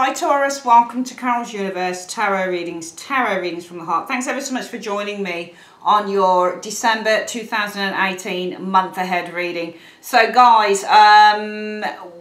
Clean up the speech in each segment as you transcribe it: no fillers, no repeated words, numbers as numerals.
Hi Taurus, welcome to Carol's Universe Tarot readings from the heart. Thanks ever so much for joining me on your December 2018 month ahead reading. So guys,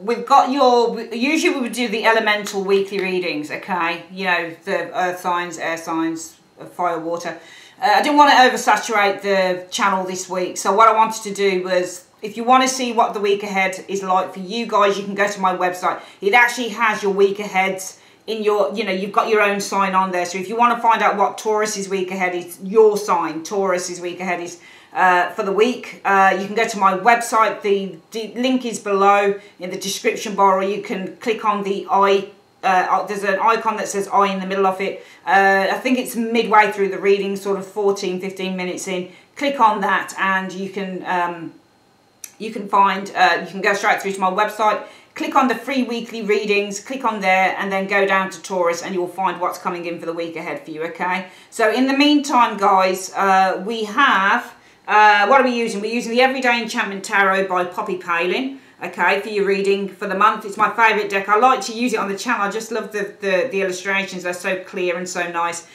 we've got usually we would do the elemental weekly readings, okay? You know, the earth signs, air signs, fire, water. I didn't want to oversaturate the channel this week, so what I wanted to do was, if you want to see what the week ahead is like for you guys, you can go to my website. It actually has your week aheads in your, you know, you've got your own sign on there. So if you want to find out what Taurus's week ahead is, your sign, Taurus's week ahead is for the week, you can go to my website. The link is below in the description bar, or you can click on the eye. There's an icon that says I in the middle of it. I think it's midway through the reading, sort of 14-15 minutes in. Click on that and you can find, you can go straight through to my website, click on the free weekly readings, click on there, and then go down to Taurus and you'll find what's coming in for the week ahead for you, okay? So in the meantime, guys, we have, what are we using? We're using the Everyday Enchantment Tarot by Poppy Palin, okay, for your reading for the month. It's my favourite deck. I like to use it on the channel. I just love the illustrations. They're so clear and so nice.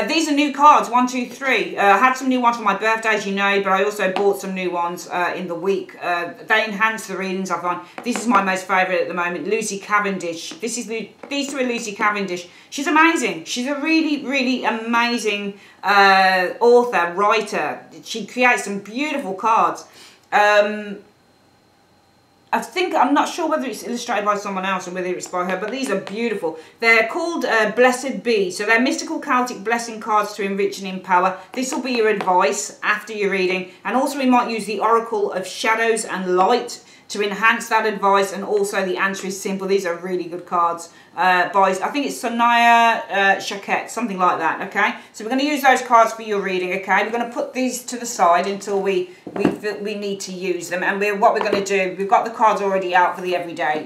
These are new cards, 1, 2, 3. I had some new ones for my birthday, as you know, but I also bought some new ones in the week. They enhance the readings, I find. This is my most favourite at the moment, Lucy Cavendish. These two are Lucy Cavendish. She's amazing. She's a really, really amazing author, writer. She creates some beautiful cards. I'm not sure whether it's illustrated by someone else or whether it's by her, but these are beautiful. They're called Blessed Be. So they're mystical Celtic blessing cards to enrich and empower. This will be your advice after your reading. And also we might use the Oracle of Shadows and Light to enhance that advice, and also the answer is simple. These are really good cards by, I think it's Sonia Chaquette, something like that, okay? So we're going to use those cards for your reading, okay? We're going to put these to the side until we need to use them. And what we're going to do, we've got the cards already out for the Everyday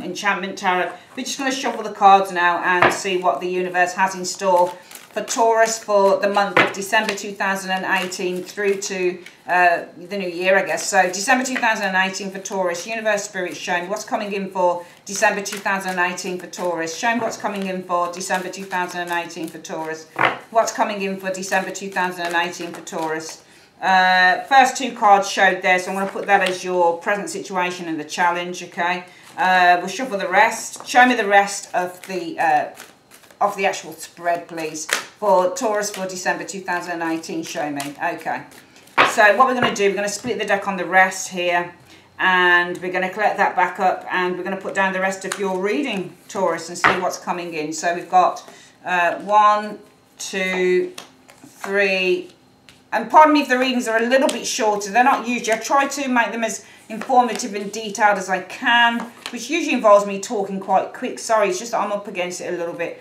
Enchantment Tarot. We're just going to shuffle the cards now and see what the universe has in store for Taurus for the month of December 2018 through to the new year, I guess. So December 2018 for Taurus. Universe Spirit, show me what's coming in for December 2018 for Taurus. Show me what's coming in for December 2018 for Taurus. What's coming in for December 2018 for Taurus. First two cards showed there, so I'm going to put that as your present situation and the challenge, okay? We'll shuffle the rest. Show me the rest of the actual spread, please, for Taurus for December 2018. Show me. Okay. So what we're going to do, we're going to split the deck on the rest here, and we're going to collect that back up, and we're going to put down the rest of your reading, Taurus, and see what's coming in. So we've got 1, 2, 3, and pardon me if the readings are a little bit shorter. They're not usually. I try to make them as informative and detailed as I can, which usually involves me talking quite quick. Sorry, it's just that I'm up against it a little bit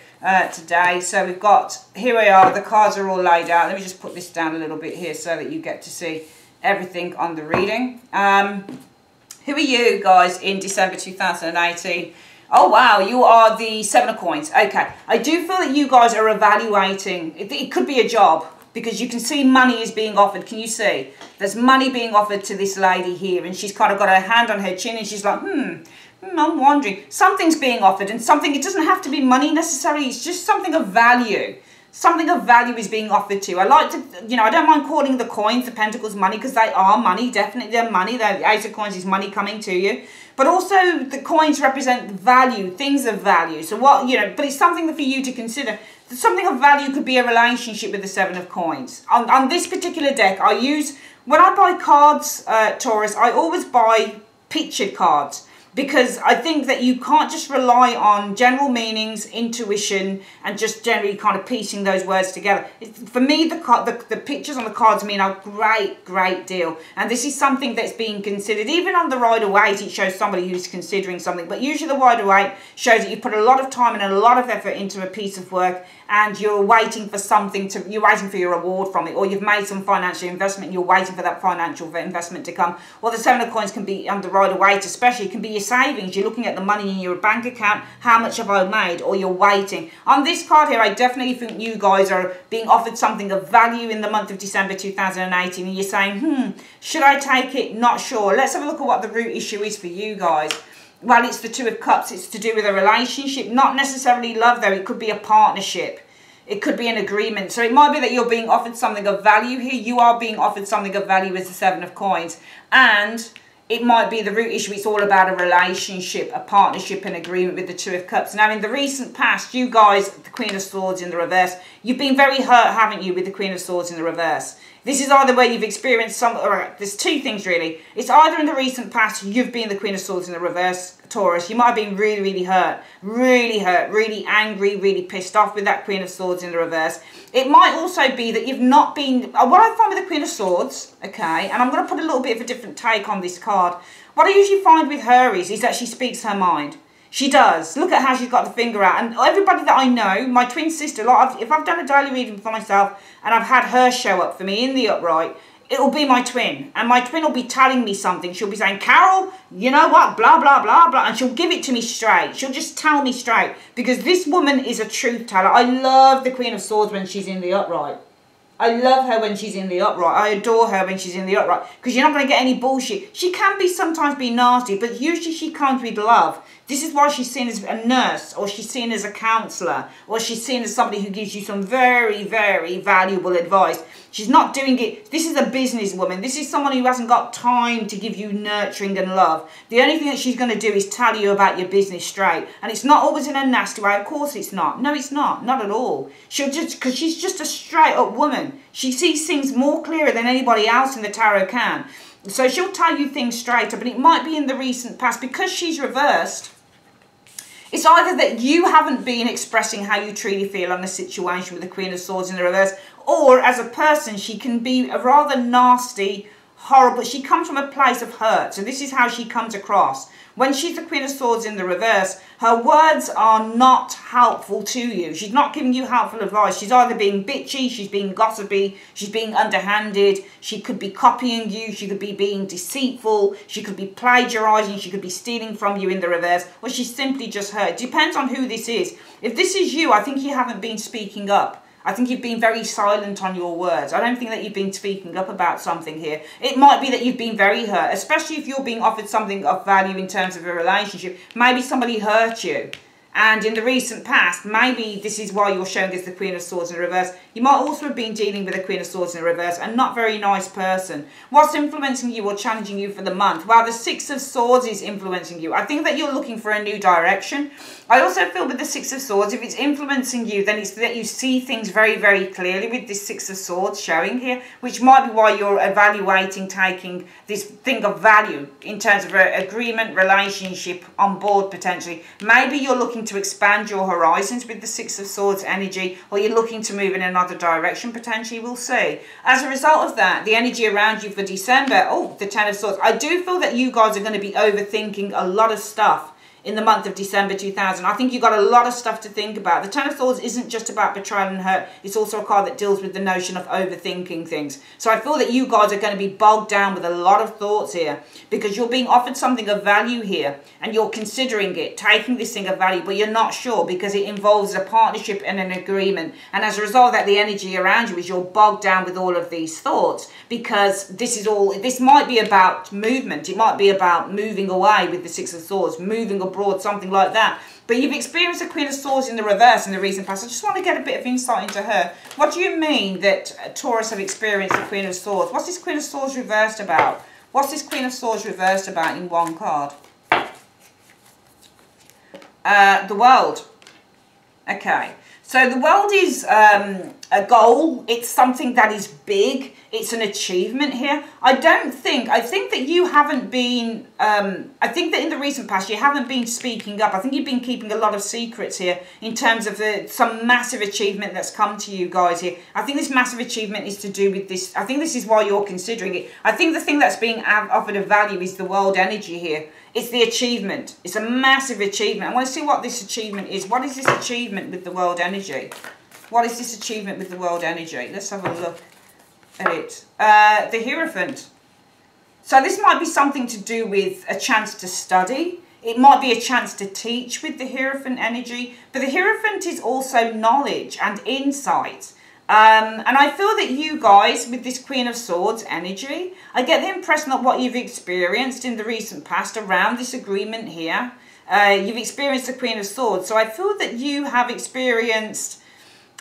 today. So we've got, here we are, the cards are all laid out. Let me just put this down a little bit here so that you get to see everything on the reading. Who are you guys in December 2018? Oh wow, you are the 7 of Coins. Okay, I do feel that you guys are evaluating, it could be a job, because you can see money is being offered. Can you see? There's money being offered to this lady here, and she's kind of got her hand on her chin, and she's like, I'm wondering. Something's being offered, and something, it doesn't have to be money necessarily, it's just something of value. Something of value is being offered to you. I like to, you know, I don't mind calling the coins, the pentacles, money, because they are money, definitely they're money. The Ace of Coins is money coming to you. But also the coins represent value, things of value. So what, you know, but it's something for you to consider. Something of value could be a relationship with the 7 of Coins. On this particular deck, I use, when I buy cards, Taurus, I always buy pictured cards, because I think that you can't just rely on general meanings, intuition, and just generally kind of piecing those words together. For me, the pictures on the cards mean a great deal. And this is something that's being considered. Even on the Rider-Waite, it shows somebody who's considering something. But usually the Rider-Waite shows that you put a lot of time and a lot of effort into a piece of work, and you're waiting for something to, you're waiting for your reward from it, or you've made some financial investment and you're waiting for that financial investment to come. Or the 7 of Coins can be, on the Rider-Waite especially, it can be your savings. You're looking at the money in your bank account, how much have I made, or you're waiting. On this card here, I definitely think you guys are being offered something of value in the month of December 2018, and you're saying, should I take it? Not sure. Let's have a look at what the root issue is for you guys. well, it's the Two of Cups. It's to do with a relationship, not necessarily love, though. It could be a partnership. It could be an agreement. So it might be that you're being offered something of value here. You are being offered something of value as the Seven of Coins. And it might be the root issue. It's all about a relationship, a partnership, an agreement with the Two of Cups. Now, in the recent past, you guys, the Queen of Swords in the reverse, you've been very hurt, haven't you, with the Queen of Swords in the reverse? This is either where you've experienced some, or there's two things really. It's either in the recent past, you've been the Queen of Swords in the reverse, Taurus. You might have been really, really hurt, really angry, really pissed off with that Queen of Swords in the reverse. It might also be that you've not been, what I find with the Queen of Swords, okay, and I'm going to put a little bit of a different take on this card. What I usually find with her is that she speaks her mind. She does. Look at how she's got the finger out. And everybody that I know, my twin sister, like if I've done a daily reading for myself and I've had her show up for me in the upright, it'll be my twin. And my twin will be telling me something. She'll be saying, Carol, you know what, blah, blah, blah, blah. And she'll give it to me straight. She'll just tell me straight. Because this woman is a truth teller. I love the Queen of Swords when she's in the upright. I love her when she's in the upright. I adore her when she's in the upright. Because you're not going to get any bullshit. She can be sometimes be nasty, but usually she comes with love. This is why she's seen as a nurse, or she's seen as a counsellor, or she's seen as somebody who gives you some very, very valuable advice. She's not doing it. This is a businesswoman. This is someone who hasn't got time to give you nurturing and love. The only thing that she's going to do is tell you about your business straight. And it's not always in a nasty way. Of course it's not. No, it's not. Not at all. She'll just, because she's just a straight up woman. She sees things more clearer than anybody else in the tarot can. So she'll tell you things straight up. And it might be in the recent past. Because she's reversed, it's either that you haven't been expressing how you truly feel on the situation with the Queen of Swords in the reverse, or as a person, she can be a rather nasty, horrible. She comes from a place of hurt. So this is how she comes across. When she's the Queen of Swords in the reverse, her words are not helpful to you. She's not giving you helpful advice. She's either being bitchy, she's being gossipy, she's being underhanded, she could be copying you, she could be being deceitful, she could be plagiarising, she could be stealing from you in the reverse, or she's simply just hurt. It depends on who this is. If this is you, I think you haven't been speaking up. I think you've been very silent on your words. I don't think that you've been speaking up about something here. It might be that you've been very hurt, especially if you're being offered something of value in terms of a relationship. Maybe somebody hurt you. And in the recent past, maybe this is why you're showing as the Queen of Swords in reverse. You might also have been dealing with the Queen of Swords in reverse, a not very nice person. What's influencing you or challenging you for the month? Well, the Six of Swords is influencing you. I think that you're looking for a new direction. I also feel with the Six of Swords, if it's influencing you, then it's that you see things very, very clearly with this Six of Swords showing here, which might be why you're evaluating taking this thing of value in terms of an agreement, relationship on board potentially. Maybe you're looking to expand your horizons with the Six of Swords energy, or you're looking to move in another direction potentially. We'll see. As a result of that, the energy around you for December, oh, the Ten of Swords. I do feel that you guys are going to be overthinking a lot of stuff in the month of December 2000. I think you've got a lot of stuff to think about. The Ten of Swords isn't just about betrayal and hurt. It's also a card that deals with the notion of overthinking things. So I feel that you guys are going to be bogged down with a lot of thoughts here, because you're being offered something of value here and you're considering it, taking this thing of value, but you're not sure because it involves a partnership and an agreement. And as a result of that, the energy around you is you're bogged down with all of these thoughts, because this might be about movement. It might be about moving away with the Six of Swords, moving abroad, something like that. But you've experienced the Queen of Swords in the reverse in the recent past. I just want to get a bit of insight into her. What do you mean that Taurus have experienced the Queen of Swords? What's this Queen of Swords reversed about? What's this Queen of Swords reversed about in one card? The World. Okay. So the World is a goal. It's something that is big. It's an achievement here. I think that you haven't been, I think that in the recent past you haven't been speaking up. I think you've been keeping a lot of secrets here in terms of some massive achievement that's come to you guys here. I think this massive achievement is to do with this. I think this is why you're considering it. I think the thing that's being offered of value is the world energy here. It's the achievement. It's a massive achievement. I want to see what this achievement is. What is this achievement with the world energy? What is this achievement with the world energy? Let's have a look at it. The Hierophant. So this might be something to do with a chance to study. It might be a chance to teach with the Hierophant energy. But the Hierophant is also knowledge and insight And I feel that you guys, with this Queen of Swords energy, I get the impression that what you've experienced in the recent past around this agreement here, you've experienced the Queen of Swords. So I feel that you have experienced,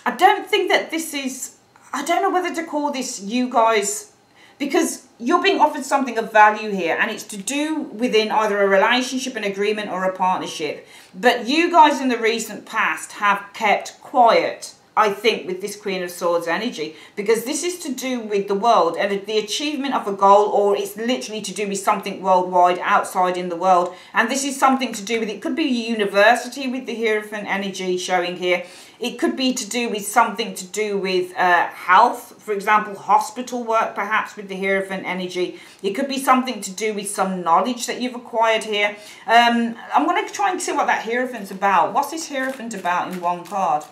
I don't think that this is, I don't know whether to call this you guys, because you're being offered something of value here, and it's to do within either a relationship, an agreement, or a partnership. But you guys in the recent past have kept quiet, I think, with this Queen of Swords energy, because this is to do with the world and the achievement of a goal, or it's literally to do with something worldwide outside in the world. And this is something to do with, it could be a university with the Hierophant energy showing here. It could be to do with something to do with health, for example, hospital work, perhaps, with the Hierophant energy. It could be something to do with some knowledge that you've acquired here. I'm going to try and see what that Hierophant's about. What's this Hierophant about in one card?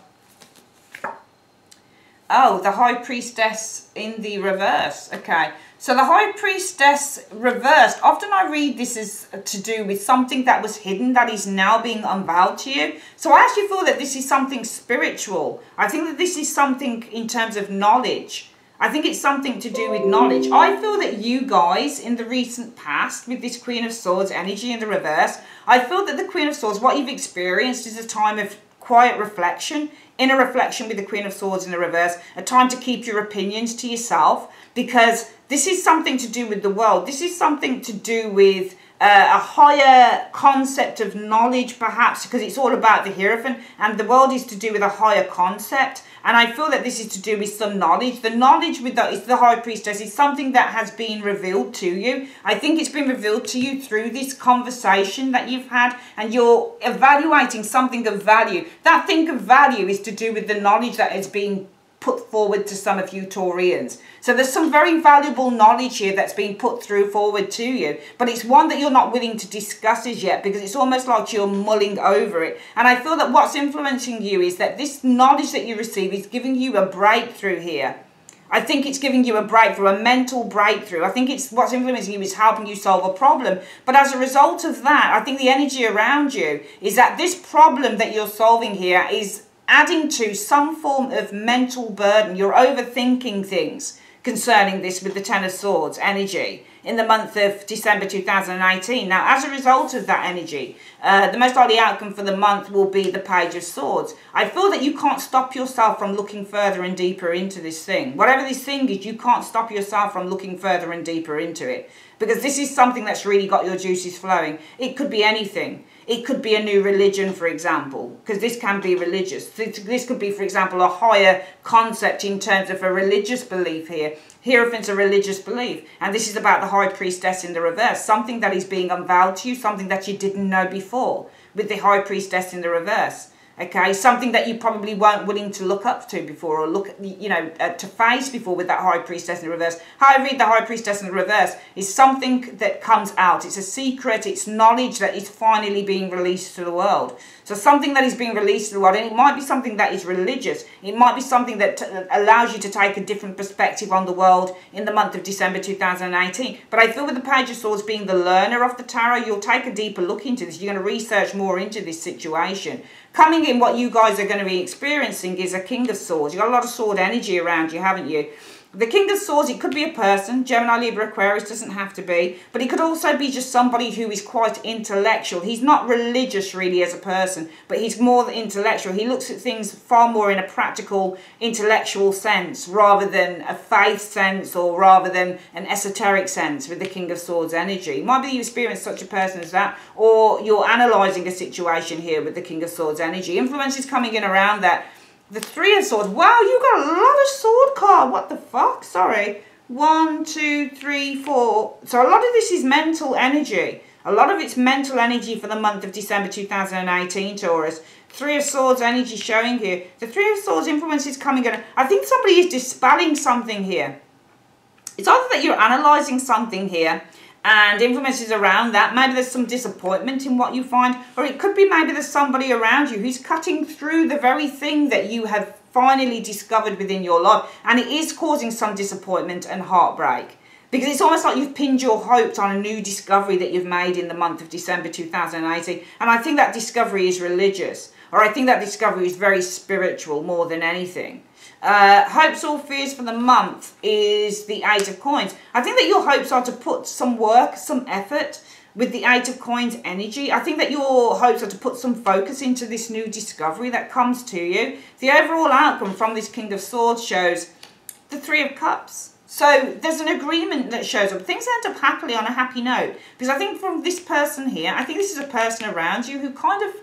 Oh, the High Priestess in the reverse. Okay, so the High Priestess reversed. Often I read this as to do with something that was hidden that is now being unveiled to you. So I actually feel that this is something spiritual. I think that this is something in terms of knowledge. I think it's something to do with knowledge. I feel that you guys in the recent past with this Queen of Swords energy in the reverse, I feel that the Queen of Swords, what you've experienced is a time of quiet reflection, inner reflection with the Queen of Swords in the reverse, a time to keep your opinions to yourself, because this is something to do with the world. This is something to do with a higher concept of knowledge, perhaps, because it's all about the Hierophant, and the world is to do with a higher concept. And I feel that this is to do with some knowledge. The knowledge with the High Priestess is something that has been revealed to you. I think it's been revealed to you through this conversation that you've had, and you're evaluating something of value. That thing of value is to do with the knowledge that is being put forward to some of you Taurians. So there's some very valuable knowledge here that's being put forward to you, but it's one that you're not willing to discuss as yet, because it's almost like you're mulling over it. And I feel that what's influencing you is that this knowledge that you receive is giving you a breakthrough here. I think it's giving you a breakthrough, a mental breakthrough. I think it's what's influencing you is helping you solve a problem. But as a result of that, I think the energy around you is that this problem that you're solving here is adding to some form of mental burden. You're overthinking things concerning this with the Ten of Swords energy in the month of December 2018. Now, as a result of that energy, the most likely outcome for the month will be the Page of Swords. I feel that you can't stop yourself from looking further and deeper into this thing. Whatever this thing is, you can't stop yourself from looking further and deeper into it, because this is something that's really got your juices flowing. It could be anything. It could be a new religion, for example, because this can be religious. This could be, for example, a higher concept in terms of a religious belief here. Hierophant's a religious belief, and this is about the High Priestess in the reverse, something that is being unveiled to you, something that you didn't know before with the High Priestess in the reverse. Okay, something that you probably weren't willing to look up to before, or look, to face before with that High Priestess in the reverse. How I read the High Priestess in the reverse is something that comes out. It's a secret, it's knowledge that is finally being released to the world. So something that is being released to the world, and it might be something that is religious. It might be something that allows you to take a different perspective on the world in the month of December 2018. But I feel with the Page of Swords being the learner of the tarot, you'll take a deeper look into this. You're going to research more into this situation. Coming in, what you guys are going to be experiencing is a King of Swords. You've got a lot of sword energy around you, haven't you? The King of Swords, it could be a person, Gemini, Libra, Aquarius, doesn't have to be, but it could also be just somebody who is quite intellectual. He's not religious really as a person, but he's more intellectual. He looks at things far more in a practical, intellectual sense, rather than a faith sense, or rather than an esoteric sense with the King of Swords energy. It might be you experience such a person as that, or you're analysing a situation here with the King of Swords energy. Influence is coming in around that. The Three of Swords. Wow, you got a lot of sword card. What the fuck? Sorry. 1, 2, 3, 4. So a lot of this is mental energy. A lot of it's mental energy for the month of December 2018, Taurus. Three of Swords energy showing here. The Three of Swords influence is coming in. I think somebody is dispelling something here. It's either that you're analysing something here, and influences around that. Maybe there's some disappointment in what you find, or it could be maybe there's somebody around you who's cutting through the very thing that you have finally discovered within your life, and it is causing some disappointment and heartbreak, because it's almost like you've pinned your hopes on a new discovery that you've made in the month of December 2018, and I think that discovery is religious. or I think that discovery is very spiritual more than anything. Hopes or fears for the month is the Eight of Coins. I think that your hopes are to put some work, some effort with the Eight of Coins energy. I think that your hopes are to put some focus into this new discovery that comes to you. The overall outcome from this King of Swords shows the Three of Cups. So there's an agreement that shows up. Things end up happily on a happy note. Because I think from this person here, I think this is a person around you who kind of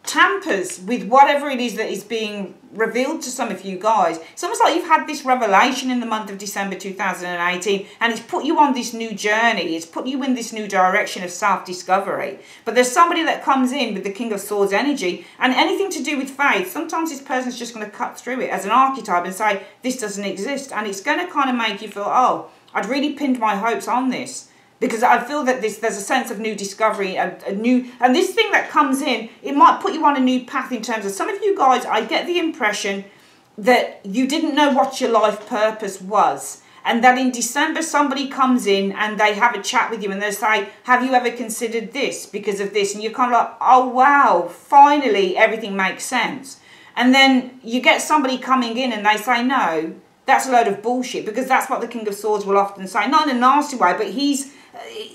tampers with whatever it is that is being revealed to some of you guys. It's almost like you've had this revelation in the month of December 2018 and it's put you on this new journey. It's put you in this new direction of self-discovery. But there's somebody that comes in with the King of Swords energy, and anything to do with faith, sometimes this person's just going to cut through it as an archetype and say, this doesn't exist. And it's going to kind of make you feel, oh, I'd really pinned my hopes on this. Because I feel that there's a sense of new discovery, and this thing that comes in, it might put you on a new path in terms of some of you guys. I get the impression that you didn't know what your life purpose was. And that in December, somebody comes in and they have a chat with you and they say, have you ever considered this because of this? And you're kind of like, oh, wow, finally everything makes sense. And then you get somebody coming in and they say, no, that's a load of bullshit, because that's what the King of Swords will often say. Not in a nasty way, but he's,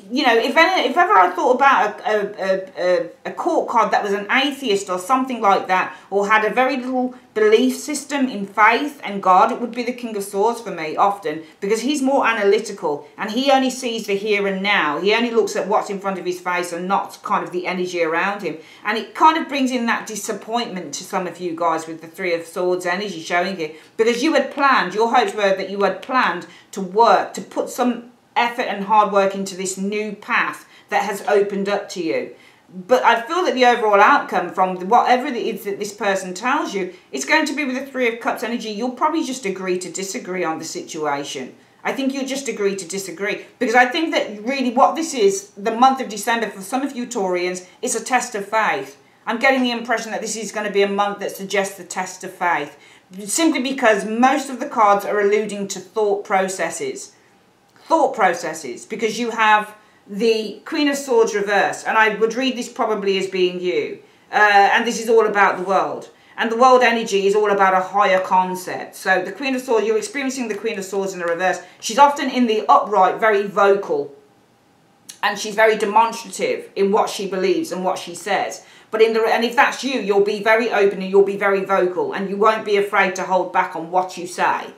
you know, if ever I thought about a court card that was an atheist or something like that, or had a very little belief system in faith and God, it would be the King of Swords for me often, because he's more analytical and he only sees the here and now. He only looks at what's in front of his face and not kind of the energy around him. And it kind of brings in that disappointment to some of you guys with the Three of Swords energy showing here, because you had planned, your hopes were that you had planned to work, to put some effort and hard work into this new path that has opened up to you. But I feel that the overall outcome from whatever it is that this person tells you, it's going to be with the Three of Cups energy. You'll probably just agree to disagree on the situation. I think you'll just agree to disagree, because I think that really what this is, the month of December, for some of you Taurians, is a test of faith. I'm getting the impression that this is going to be a month that suggests the test of faith, simply because most of the cards are alluding to thought processes. Because you have the Queen of Swords reversed, and I would read this probably as being you, and this is all about the world, and the world energy is all about a higher concept. So the Queen of Swords, you're experiencing the Queen of Swords in the reverse. She's often in the upright, very vocal, and she's very demonstrative in what she believes and what she says. But and if that's you, you'll be very open and you'll be very vocal, and you won't be afraid to hold back on what you say.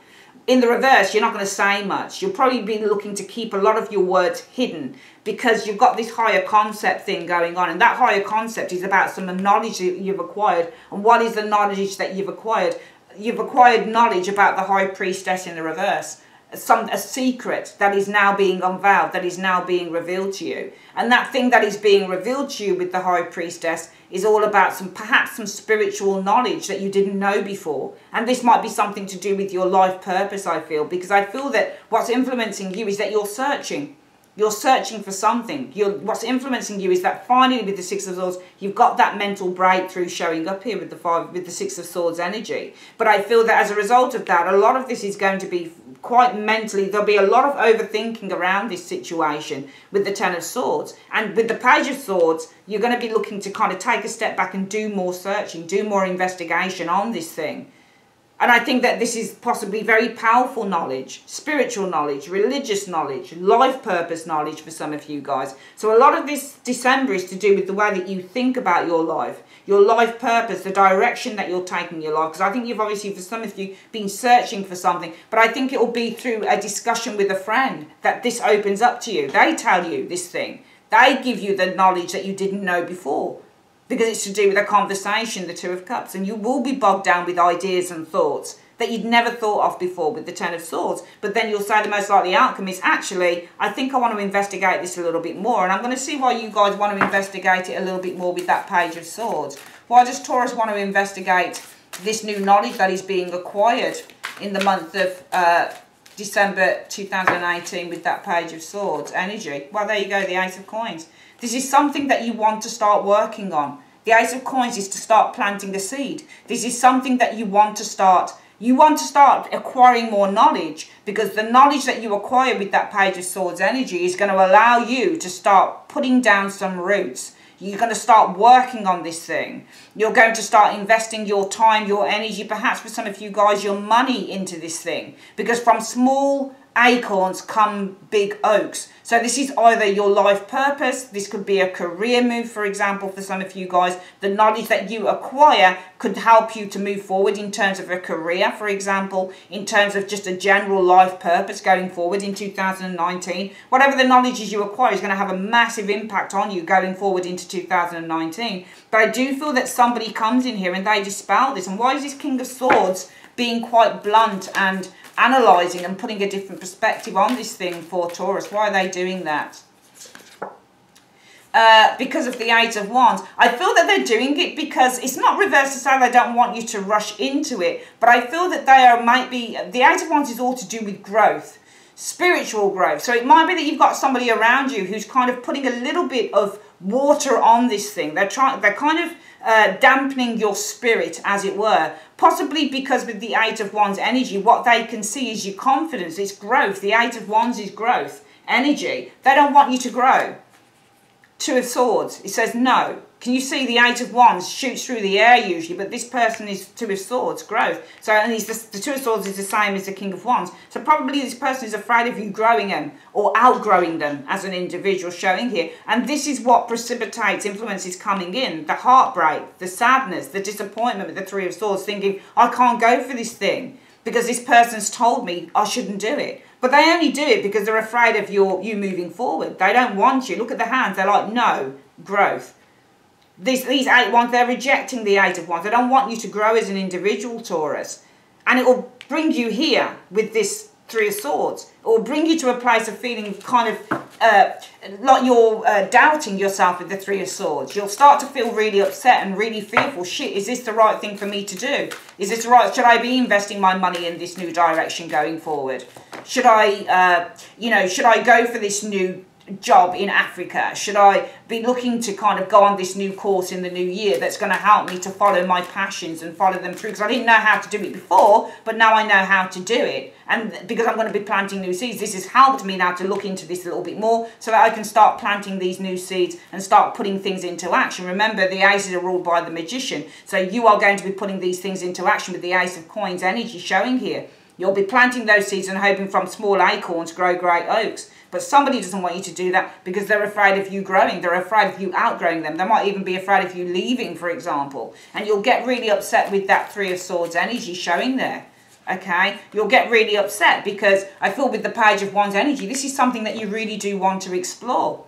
In the reverse, you're not going to say much. You'll probably be looking to keep a lot of your words hidden, because you've got this higher concept thing going on. And that higher concept is about some knowledge that you've acquired. And what is the knowledge that you've acquired? You've acquired knowledge about the High Priestess in the reverse. A secret that is now being unveiled, that is now being revealed to you. And that thing that is being revealed to you with the High Priestess is all about perhaps some spiritual knowledge that you didn't know before. And this might be something to do with your life purpose, I feel, because I feel that what's influencing you is that you're searching. You're searching for something. What's influencing you is that finally with the Six of Swords, you've got that mental breakthrough showing up here with the Six of Swords energy. But I feel that as a result of that, a lot of this is going to be quite mentally, there'll be a lot of overthinking around this situation with the Ten of Swords. And with the Page of Swords, you're going to be looking to kind of take a step back and do more searching, do more investigation on this thing. And I think that this is possibly very powerful knowledge, spiritual knowledge, religious knowledge, life purpose knowledge for some of you guys. So a lot of this December is to do with the way that you think about your life purpose, the direction that you're taking your life. Because I think you've obviously, for some of you, been searching for something. But I think it will be through a discussion with a friend that this opens up to you. They tell you this thing. They give you the knowledge that you didn't know before. Because it's to do with a conversation, the Two of Cups. And you will be bogged down with ideas and thoughts that you'd never thought of before with the Ten of Swords. But then you'll say the most likely outcome is, actually, I think I want to investigate this a little bit more. And I'm going to see why you guys want to investigate it a little bit more with that Page of Swords. Why does Taurus want to investigate this new knowledge that is being acquired in the month of December 2018 with that Page of Swords energy? Well, there you go, the Ace of Coins. This is something that you want to start working on. The Ace of Coins is to start planting the seed. This is something that you want to start. You want to start acquiring more knowledge, because the knowledge that you acquire with that Page of Swords energy is going to allow you to start putting down some roots. You're going to start working on this thing. You're going to start investing your time, your energy, perhaps for some of you guys, your money into this thing. Because from small acorns come big oaks. So this is either your life purpose, this could be a career move, for example, for some of you guys. The knowledge that you acquire could help you to move forward in terms of a career, for example, in terms of just a general life purpose going forward in 2019. Whatever the knowledge is you acquire is going to have a massive impact on you going forward into 2019. But I do feel that somebody comes in here and they dispel this. And why is this King of Swords being quite blunt and analysing and putting a different perspective on this thing for Taurus? Why are they doing that? Because of the Eight of Wands. I feel that they're doing it because it's not reversed to say they don't want you to rush into it, but I feel that the Eight of Wands is all to do with growth, spiritual growth. So it might be that you've got somebody around you who's kind of putting a little bit of water on this thing. They're kind of dampening your spirit, as it were. Possibly because with the Eight of Wands energy, what they can see is your confidence. It's growth. The Eight of Wands is growth energy. They don't want you to grow. Two of Swords. It says no. Can you see the Eight of Wands shoots through the air usually, but this person is Two of Swords, growth. So, and the Two of Swords is the same as the King of Wands. So probably this person is afraid of you growing them or outgrowing them as an individual showing here. And this is what precipitates influences coming in. The heartbreak, the sadness, the disappointment with the Three of Swords, thinking, I can't go for this thing because this person's told me I shouldn't do it. But they only do it because they're afraid of you moving forward. They don't want you. Look at the hands. They're like, no, growth. These Eight Wands, they're rejecting the Eight of Wands. They don't want you to grow as an individual, Taurus. And it will bring you here with this Three of Swords. It will bring you to a place of feeling kind of like you're doubting yourself with the Three of Swords. You'll start to feel really upset and really fearful. Shit, is this the right thing for me to do? Is this right? Should I be investing my money in this new direction going forward? Should I, should I go for this new job in Africa? Should I be looking to kind of go on this new course in the new year that's going to help me to follow my passions and follow them through? Because I didn't know how to do it before, but now I know how to do it. And because I'm going to be planting new seeds, this has helped me now to look into this a little bit more so that I can start planting these new seeds and start putting things into action. Remember, the aces are ruled by the Magician. So you are going to be putting these things into action with the Ace of Coins energy showing here. You'll be planting those seeds and hoping from small acorns grow great oaks. But somebody doesn't want you to do that because they're afraid of you growing. They're afraid of you outgrowing them. They might even be afraid of you leaving, for example. And you'll get really upset with that Three of Swords energy showing there. Okay? You'll get really upset because I feel with the Page of Wands energy, this is something that you really do want to explore.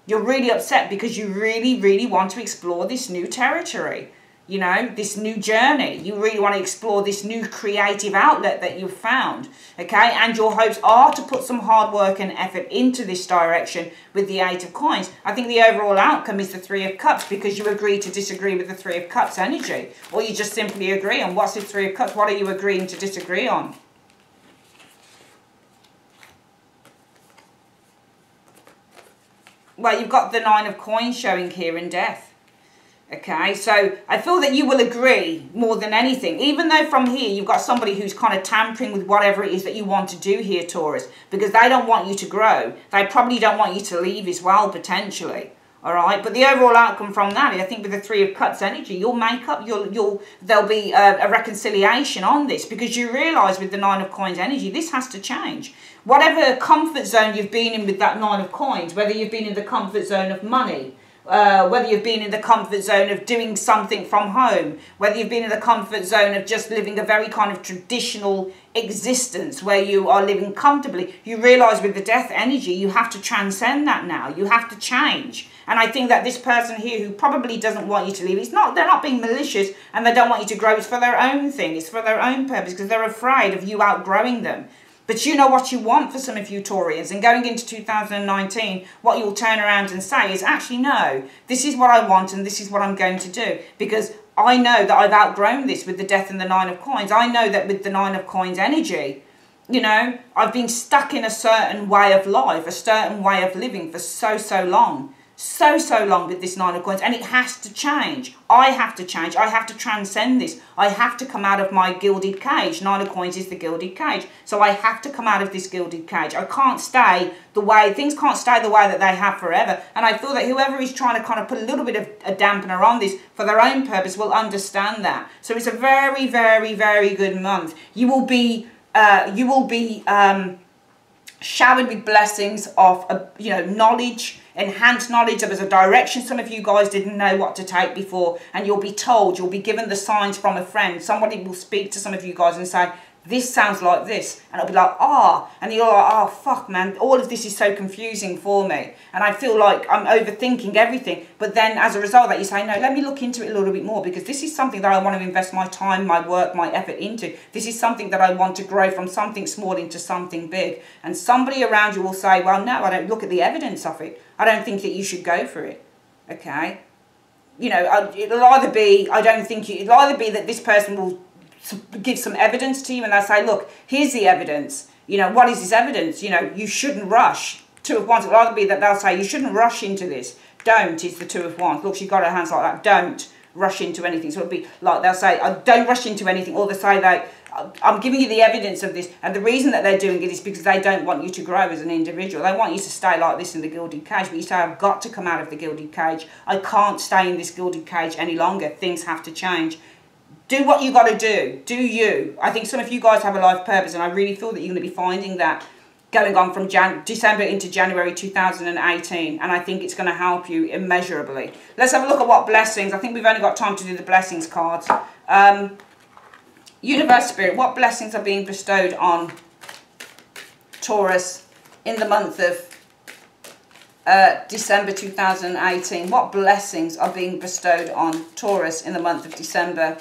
You're really upset because you really, really want to explore this new territory. You know, this new journey. You really want to explore this new creative outlet that you've found, okay? And your hopes are to put some hard work and effort into this direction with the Eight of Coins. I think the overall outcome is the Three of Cups because you agree to disagree with the Three of Cups energy. Or you just simply agree on what's the Three of Cups? What are you agreeing to disagree on? Well, you've got the Nine of Coins showing here in Death. Okay, so I feel that you will agree more than anything, even though from here you've got somebody who's kind of tampering with whatever it is that you want to do here, Taurus, because they don't want you to grow. They probably don't want you to leave as well, potentially. All right, but the overall outcome from that, I think with the Three of Cups energy, you'll make up, there'll be a reconciliation on this because you realise with the Nine of Coins energy, this has to change. Whatever comfort zone you've been in with that Nine of Coins, whether you've been in the comfort zone of money, whether you've been in the comfort zone of doing something from home, whether you've been in the comfort zone of just living a very kind of traditional existence where you are living comfortably, you realise with the Death energy, you have to transcend that now. You have to change. And I think that this person here who probably doesn't want you to leave, they're not being malicious and they don't want you to grow. It's for their own thing. It's for their own purpose because they're afraid of you outgrowing them. But you know what you want for some of you Taurians. And going into 2019, what you'll turn around and say is, actually, no, this is what I want and this is what I'm going to do. Because I know that I've outgrown this with the Death and the Nine of Coins. I know that with the Nine of Coins energy, you know, I've been stuck in a certain way of life, a certain way of living for so long. so long with this Nine of Coins, and it has to change. I have to change. I have to transcend this. I have to come out of my gilded cage. Nine of Coins is the gilded cage. So I have to come out of this gilded cage. I can't stay the way, things can't stay the way that they have forever. And I feel that whoever is trying to kind of put a little bit of a dampener on this for their own purpose will understand that. So it's a very, very, very good month. You will be showered with blessings of, you know, knowledge, enhanced knowledge. There was a direction some of you guys didn't know what to take before, and you'll be told, you'll be given the signs from a friend. Somebody will speak to some of you guys and say, this sounds like this, and it'll be like, ah, and you're like, oh fuck man, all of this is so confusing for me, and I feel like I'm overthinking everything. But then as a result of that, you say, no, let me look into it a little bit more, because this is something that I want to invest my time, my work, my effort into. This is something that I want to grow from something small into something big. And somebody around you will say, well, no, I don't look at the evidence of it. I don't think that you should go for it. Okay, you know, it'll either be, it'll either be that this person will give some evidence to you, and they'll say, look, here's the evidence. You know, what is this evidence? You know, you shouldn't rush. Two of Wands, it'll either be that they'll say, you shouldn't rush into this. Don't is the Two of Wands. Look, she's got her hands like that. Don't rush into anything. So it'll be like, they'll say, don't rush into anything. Or they'll say, like, I'm giving you the evidence of this. And the reason that they're doing it is because they don't want you to grow as an individual. They want you to stay like this in the gilded cage. But you say, I've got to come out of the gilded cage. I can't stay in this gilded cage any longer. Things have to change. Do what you got to do. Do you. I think some of you guys have a life purpose, and I really feel that you're going to be finding that going on from December into January 2018, and I think it's going to help you immeasurably. Let's have a look at what blessings. I think we've only got time to do the blessings cards. Universe Spirit, what blessings are being bestowed on Taurus in the month of December 2018? What blessings are being bestowed on Taurus in the month of December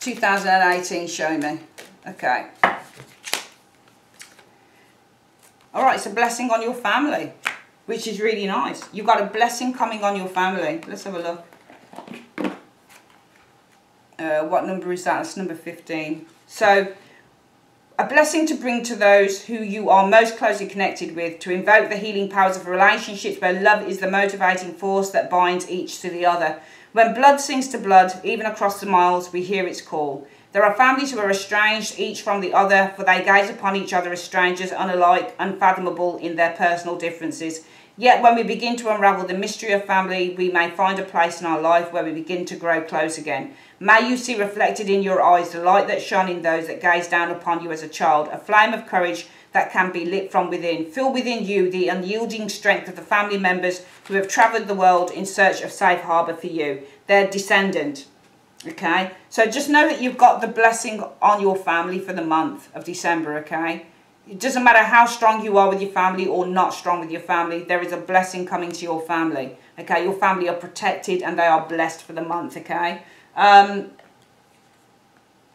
2018? Show me. Okay. All right, it's a blessing on your family, which is really nice. You've got a blessing coming on your family. Let's have a look. What number is that? That's number 15. So, a blessing to bring to those who you are most closely connected with, to invoke the healing powers of relationships where love is the motivating force that binds each to the other. When blood sings to blood, even across the miles, we hear its call. There are families who are estranged each from the other, for they gaze upon each other as strangers, unalike, unfathomable in their personal differences. Yet when we begin to unravel the mystery of family, we may find a place in our life where we begin to grow close again. May you see reflected in your eyes the light that shone in those that gazed down upon you as a child, a flame of courage that can be lit from within. Feel within you the unyielding strength of the family members who have travelled the world in search of safe harbour for you, their descendant. Okay, so just know that you've got the blessing on your family for the month of December, okay? It doesn't matter how strong you are with your family or not strong with your family, there is a blessing coming to your family, okay? Your family are protected and they are blessed for the month, okay?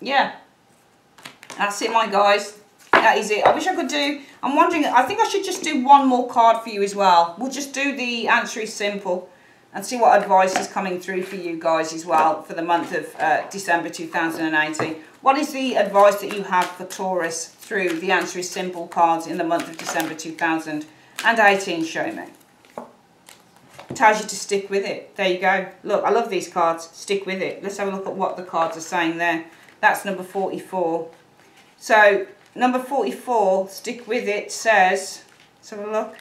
Yeah, that's it, my guys. That is it. I wish I could do, I'm wondering, I think I should just do one more card for you as well. We'll just do the answer is simple and see what advice is coming through for you guys as well for the month of December 2018. What is the advice that you have for Taurus through the answer is simple cards in the month of December 2018? Show me. It tells you to stick with it. There you go. Look, I love these cards. Stick with it. Let's have a look at what the cards are saying there. That's number 44. So, number 44, stick with it, says, let's have a look.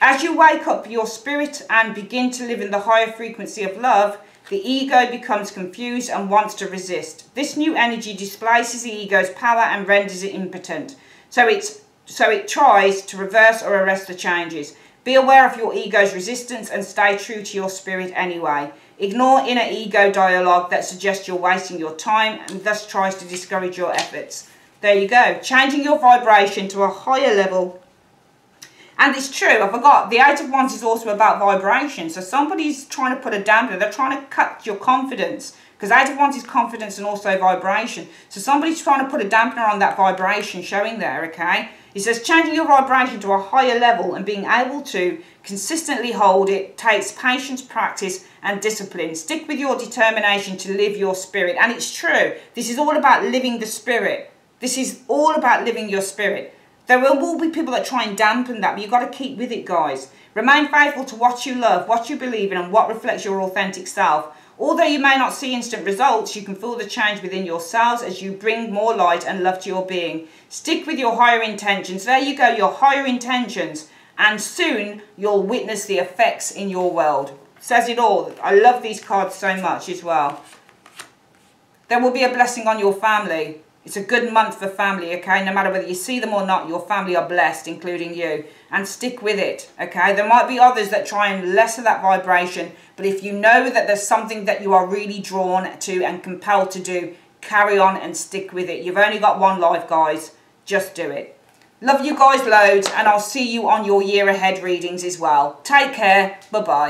As you wake up your spirit and begin to live in the higher frequency of love, the ego becomes confused and wants to resist. This new energy displaces the ego's power and renders it impotent. So it tries to reverse or arrest the changes. Be aware of your ego's resistance and stay true to your spirit anyway. Ignore inner ego dialogue that suggests you're wasting your time and thus tries to discourage your efforts. There you go. Changing your vibration to a higher level. And it's true, I forgot, the Eight of Wands is also about vibration. So somebody's trying to put a dampener, they're trying to cut your confidence. Because Eight of Wands is confidence and also vibration. So somebody's trying to put a dampener on that vibration showing there, okay? It says changing your vibration to a higher level and being able to consistently hold it takes patience, practice and discipline. Stick with your determination to live your spirit. And it's true, this is all about living the spirit. This is all about living your spirit. There will be people that try and dampen that, but you've got to keep with it, guys. Remain faithful to what you love, what you believe in, and what reflects your authentic self. Although you may not see instant results, you can feel the change within yourselves as you bring more light and love to your being. Stick with your higher intentions. There you go, your higher intentions. And soon you'll witness the effects in your world. Says it all. I love these cards so much as well. There will be a blessing on your family. It's a good month for family, okay? No matter whether you see them or not, your family are blessed, including you. And stick with it, okay? There might be others that try and lessen that vibration, but if you know that there's something that you are really drawn to and compelled to do, carry on and stick with it. You've only got one life, guys. Just do it. Love you guys loads, and I'll see you on your year ahead readings as well. Take care. Bye-bye.